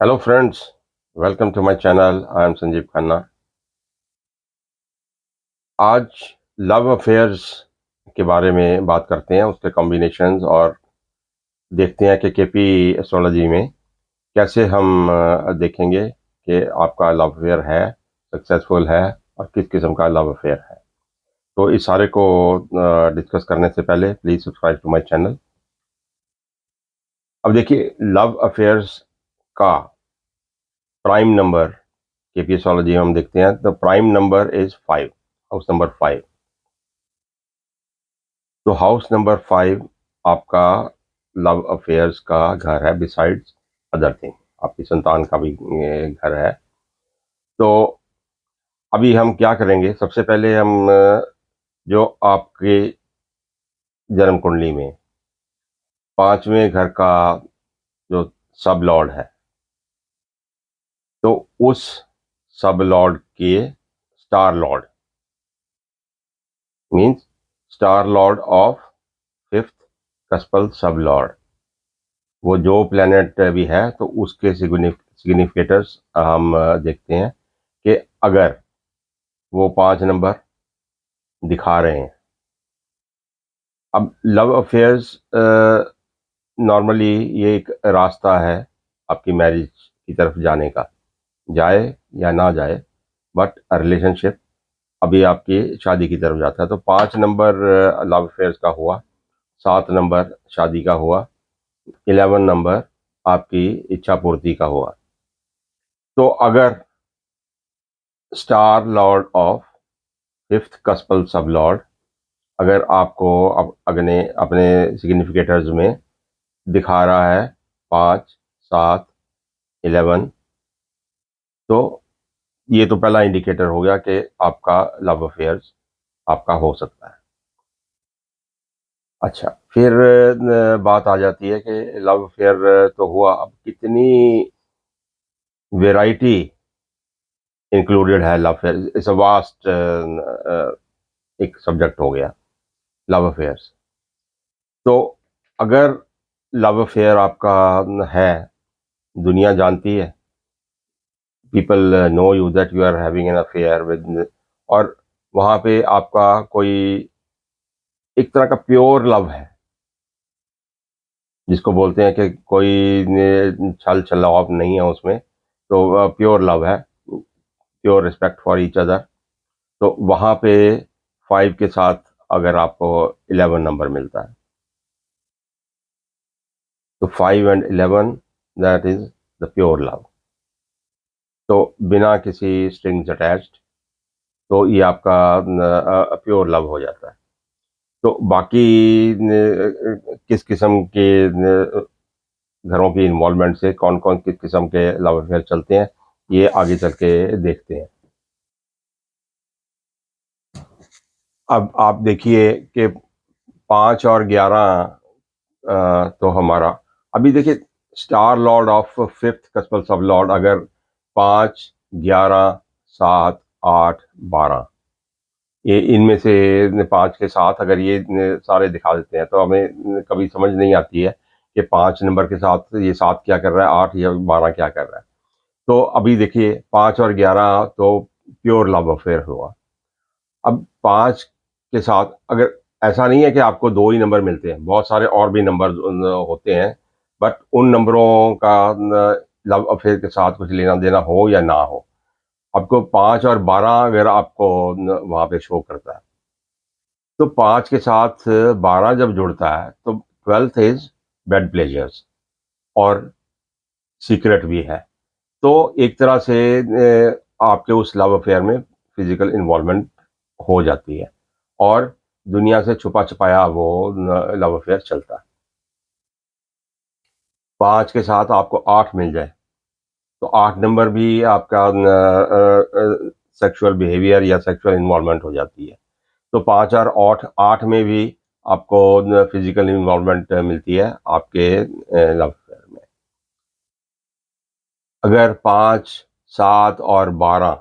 Hello friends, welcome to my channel. I am Sanjeev Khanna. आज love affairs के बारे में बात करते हैं, उसके कॉम्बिनेशंस, और देखते हैं कि केपी एस्ट्रोलॉजी में कैसे हम देखेंगे कि आपका लव अफेयर है, सक्सेसफुल है, और किस किस्म का लव अफेयर है। तो इस सारे को डिस्कस करने से पहले please subscribe to my channel. अब देखिए, लव अफेयर्स का प्राइम नंबर केपी एस्ट्रोलॉजी में हम देखते हैं तो prime number is 5, house number 5। तो हाउस नंबर 5 आपका लव अफेयर्स का घर है, बिसाइड्स अदर थिंग आपकी संतान का भी घर है। तो अभी हम क्या करेंगे, सबसे पहले हम जो आपके जन्म कुंडली में पांचवें घर का जो सब लॉर्ड है, तो उस सब लॉर्ड के star Lord means star Lord of fifth कस्पल सब लॉर्ड, वो जो प्लेनेट भी है तो उसके सिग्निफिकेटर्स हम देखते हैं कि अगर वो 5 नंबर दिखा रहे हैं। अब लव अफेयर्स नॉर्मली ये एक रास्ता है आपकी मैरिज की तरफ जाने का, जाए या ना जाए, बट रिलेशनशिप अभी आपकी शादी की तरफ जाता है। तो 5 नंबर लव अफेयर्स का हुआ, 7 नंबर शादी का हुआ, 11 नंबर आपकी इच्छा पूर्ति का हुआ। तो अगर स्टार लॉर्ड ऑफ फिफ्थ कस्पल सब लॉर्ड अगर आपको अब अगने अपने सिग्निफिकेटर्स में दिखा रहा है 5, 7, 11, तो ये तो पहला इंडिकेटर हो गया कि आपका लव अफेयर्स आपका हो सकता है। अच्छा, फिर बात आ जाती है कि लव अफेयर तो हुआ, अब कितनी वेराइटी इंक्लूडेड है love affair. It's a vast एक सब्जेक्ट हो गया लव अफेयर्स। तो अगर लव अफेयर आपका है, दुनिया जानती है, people know you that you are having an affair with, और वहां पे आपका कोई एक तरह का प्योर लव है, जिसको बोलते हैं कि कोई छल छलावा नहीं है उसमें, तो प्योर लव है, pure respect for each other. तो वहां पे 5 के साथ अगर आपको 11 नंबर मिलता है, तो 5 and 11 that is the pure love. तो बिना किसी स्ट्रिंग्स अटैच्ड, तो ये आपका प्योर लव हो जाता है। तो बाकी किस किस्म के घरों की इन्वॉल्वमेंट से कौन कौन किस किस्म के लव अफेयर चलते हैं, ये आगे चल के देखते हैं। अब आप देखिए कि 5 और 11 तो हमारा, अभी देखिए, स्टार लॉर्ड ऑफ फिफ्थ कस्पल सब लॉर्ड अगर 5, 11, 7, 8, 12, ये इनमें से 5 के साथ अगर ये सारे दिखा देते हैं, तो हमें कभी समझ नहीं आती है कि 5 नंबर के साथ ये 7 क्या कर रहा है, 8 या 12 क्या कर रहा है। तो अभी देखिए, 5 और 11 तो प्योर लव अफेयर हुआ। अब 5 के साथ अगर, ऐसा नहीं है कि आपको 2 ही नंबर मिलते हैं, बहुत सारे और भी नंबर होते हैं, बट उन नंबरों का लव अफेयर के साथ कुछ लेना देना हो या ना हो, आपको 5 और 12 अगर आपको वहां पे शो करता है, तो 5 के साथ 12 जब जुड़ता है तो 12th इज बेड प्लेजर्स, और सीक्रेट भी है। तो एक तरह से आपके उस लव अफेयर में फिजिकल इन्वॉल्वमेंट हो जाती है, और दुनिया से छुपा छुपाया वो लव अफेयर चलता है। 5 के साथ आपको 8 मिल जाए, तो 8 नंबर भी आपका सेक्सुअल बिहेवियर या सेक्सुअल इन्वॉल्वमेंट हो जाती है। तो 5 और 8, 8 में भी आपको फिजिकल इन्वॉल्वमेंट मिलती है आपके लव अफेयर में। अगर 5, 7 और 12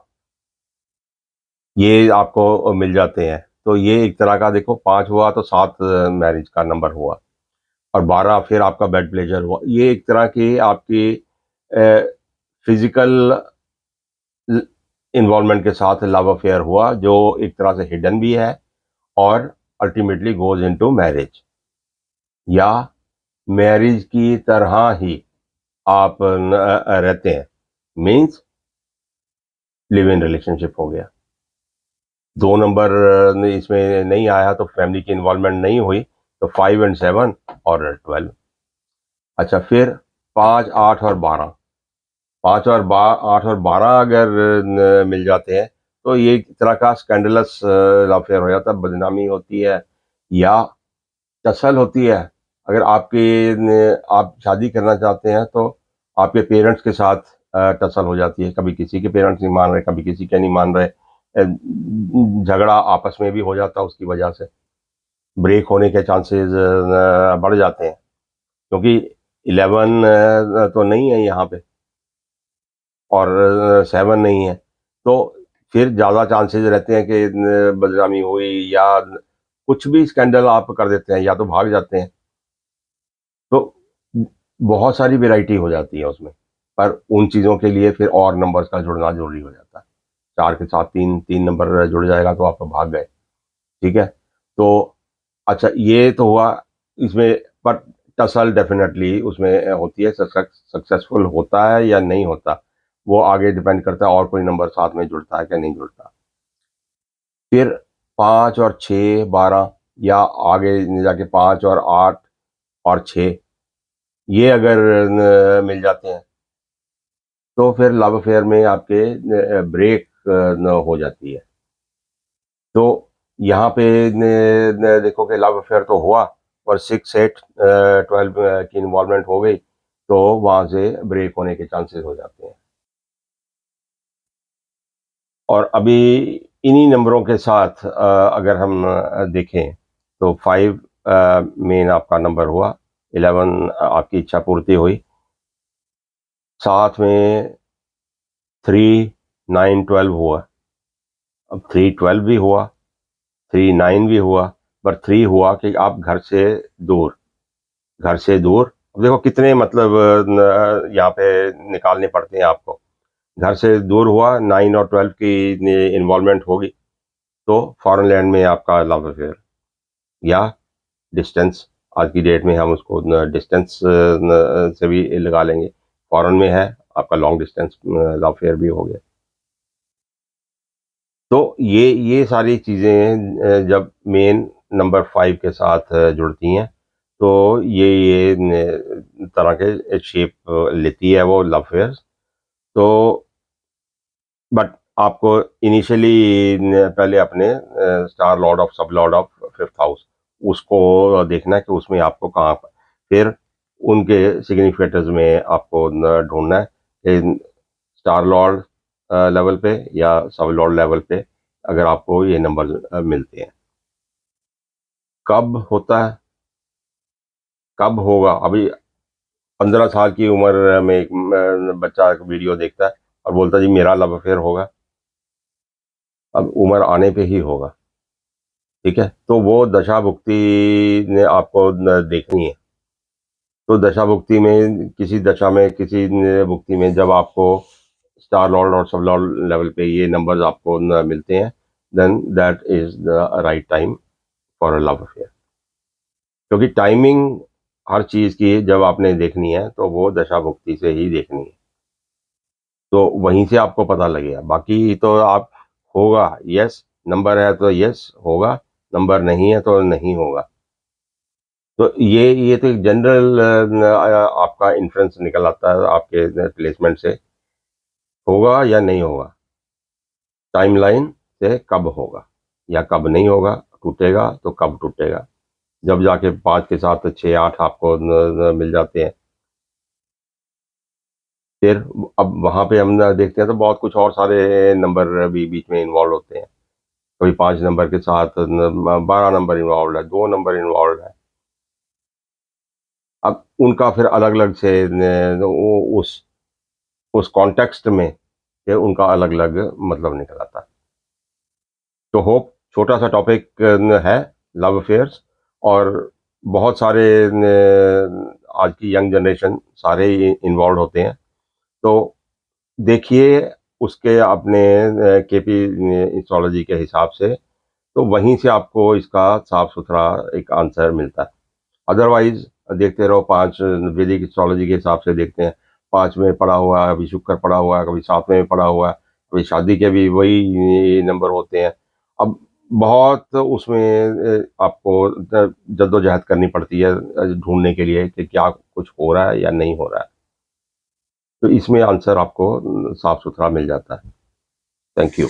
ये आपको मिल जाते हैं, तो ये एक तरह का, देखो, 5 हुआ तो 7 मैरिज का नंबर हुआ, और 12 फिर आपका बेड प्लेजर हुआ। ये एक तरह की आपकी फिजिकल इन्वॉल्वमेंट के साथ लव अफेयर हुआ जो एक तरह से हिडन भी है और अल्टीमेटली गोज इनटू मैरिज, या मैरिज की तरह ही आप रहते हैं, मींस लिव इन रिलेशनशिप हो गया। 2 नंबर इसमें नहीं आया तो फैमिली की इन्वॉल्वमेंट नहीं हुई, तो 5 एंड 7 और 12। अच्छा, फिर 5, 8 और 12, 5 और 8 और 12 अगर मिल जाते हैं तो ये एक तरह का स्कैंडलस अफेयर हो जाता है, बदनामी होती है या टसल होती है। अगर आप शादी करना चाहते हैं तो आपके पेरेंट्स के साथ टसल हो जाती है, कभी किसी के पेरेंट्स नहीं मान रहे, कभी किसी के नहीं मान रहे, झगड़ा आपस में भी हो जाता है, उसकी वजह से ब्रेक होने के चांसेस बढ़ जाते हैं, क्योंकि 11 तो नहीं है यहाँ पे और 7 नहीं है, तो फिर ज़्यादा चांसेस रहते हैं कि बदनामी हुई या कुछ भी स्कैंडल आप कर देते हैं या तो भाग जाते हैं, तो बहुत सारी वैरायटी हो जाती है उसमें। पर उन चीज़ों के लिए फिर और नंबर्स का जुड़ना ज़रूरी हो जाता है। 4 के साथ 3 नंबर जुड़ जाएगा तो आप भाग गए, ठीक है? तो अच्छा, ये तो हुआ इसमें, पर टसल डेफ़िनेटली उसमें होती है, सक्सेसफुल होता है या नहीं होता, वो आगे डिपेंड करता है और कोई नंबर साथ में जुड़ता है क्या नहीं जुड़ता। फिर 5 और 6, 12 या आगे जाके 5 और 8 और 6 ये अगर मिल जाते हैं तो फिर लव अफेयर में आपके ब्रेक हो जाती है। तो यहाँ पे देखो कि लव अफेयर तो हुआ और 6, 8, 12 की इन्वॉल्वमेंट हो गई, तो वहाँ से ब्रेक होने के चांसेस हो जाते हैं। और अभी इन्हीं नंबरों के साथ अगर हम देखें तो 5 मेन आपका नंबर हुआ, 11 आपकी इच्छा पूर्ति हुई, साथ में 3, 9, 12 हुआ। अब 3, 12 भी हुआ, 3, 9 भी हुआ, पर 3 हुआ कि आप दूर घर से दूर। अब देखो कितने मतलब यहाँ पे निकालने पड़ते हैं आपको। घर से दूर हुआ, 9 और 12 की इन्वॉल्वमेंट होगी तो फॉरेन लैंड में आपका लव अफेयर, या डिस्टेंस, आज की डेट में हम उसको डिस्टेंस से भी लगा लेंगे, फॉरेन में है आपका लॉन्ग डिस्टेंस लव अफेयर भी हो गया। तो ये सारी चीज़ें जब मेन नंबर 5 के साथ जुड़ती हैं तो ये तरह के शेप लेती है वो लव अफेयर्स। तो बट आपको इनिशियली पहले अपने स्टार लॉर्ड ऑफ सब लॉर्ड ऑफ फिफ्थ हाउस उसको देखना है कि उसमें आपको कहाँ पर, फिर उनके सिग्निफिकेटर्स में आपको ढूंढना है कि स्टार लॉर्ड लेवल पे या सब लॉर्ड लेवल पे अगर आपको ये नंबर मिलते हैं। कब होता है, कब होगा? अभी 15 साल की उम्र में एक बच्चा एक वीडियो देखता है और बोलता है जी मेरा लव अफेयर होगा। अब उम्र आने पे ही होगा, ठीक है? तो वो दशा भुक्ति ने आपको देखनी है। तो दशा भुक्ति में किसी दशा में किसी भुक्ति में जब आपको स्टार लॉर्ड और सब लॉर्ड लेवल पे ये नंबर्स आपको मिलते हैं, then that is the right time for a love affair. क्योंकि टाइमिंग हर चीज़ की जब आपने देखनी है तो वो दशा भुक्ति से ही देखनी है, तो वहीं से आपको पता लगेगा। बाकी तो आप होगा, यस नंबर है तो यस होगा, नंबर नहीं है तो नहीं होगा। तो ये तो एक जनरल आपका इन्फ्लुएंस निकल आता है आपके प्लेसमेंट से, होगा या नहीं होगा, टाइमलाइन से कब होगा या कब नहीं होगा, टूटेगा तो कब टूटेगा। जब जाके 5 के साथ 6, 8 आपको मिल जाते हैं, फिर अब वहाँ पे हम देखते हैं तो बहुत कुछ और सारे नंबर भी बीच में इन्वॉल्व होते हैं। कभी 5 नंबर के साथ 12 नंबर इन्वॉल्व है, 2 नंबर इन्वॉल्व है। अब उनका फिर अलग-अलग से वो उस कॉन्टेक्स्ट में फिर उनका अलग-अलग मतलब निकल आता है। तो होप छोटा सा टॉपिक है लव अफेयर्स, और बहुत सारे आज की यंग जनरेशन सारे इन्वॉल्व होते हैं। तो देखिए उसके अपने केपी एस्ट्रोलॉजी के हिसाब से, तो वहीं से आपको इसका साफ-सुथरा एक आंसर मिलता है। अदरवाइज़ देखते रहो 5 वैदिक एस्ट्रोलॉजी के हिसाब से देखते हैं, 5 में पड़ा हुआ है, कभी शुक्र पड़ा हुआ है, कभी 7वें में पड़ा हुआ है, कभी शादी के भी वही नंबर होते हैं। अब बहुत उसमें आपको जद्दोजहद करनी पड़ती है ढूँढने के लिए कि क्या कुछ हो रहा है या नहीं हो रहा है। तो इसमें आंसर आपको साफ-सुथरा मिल जाता है। Thank you.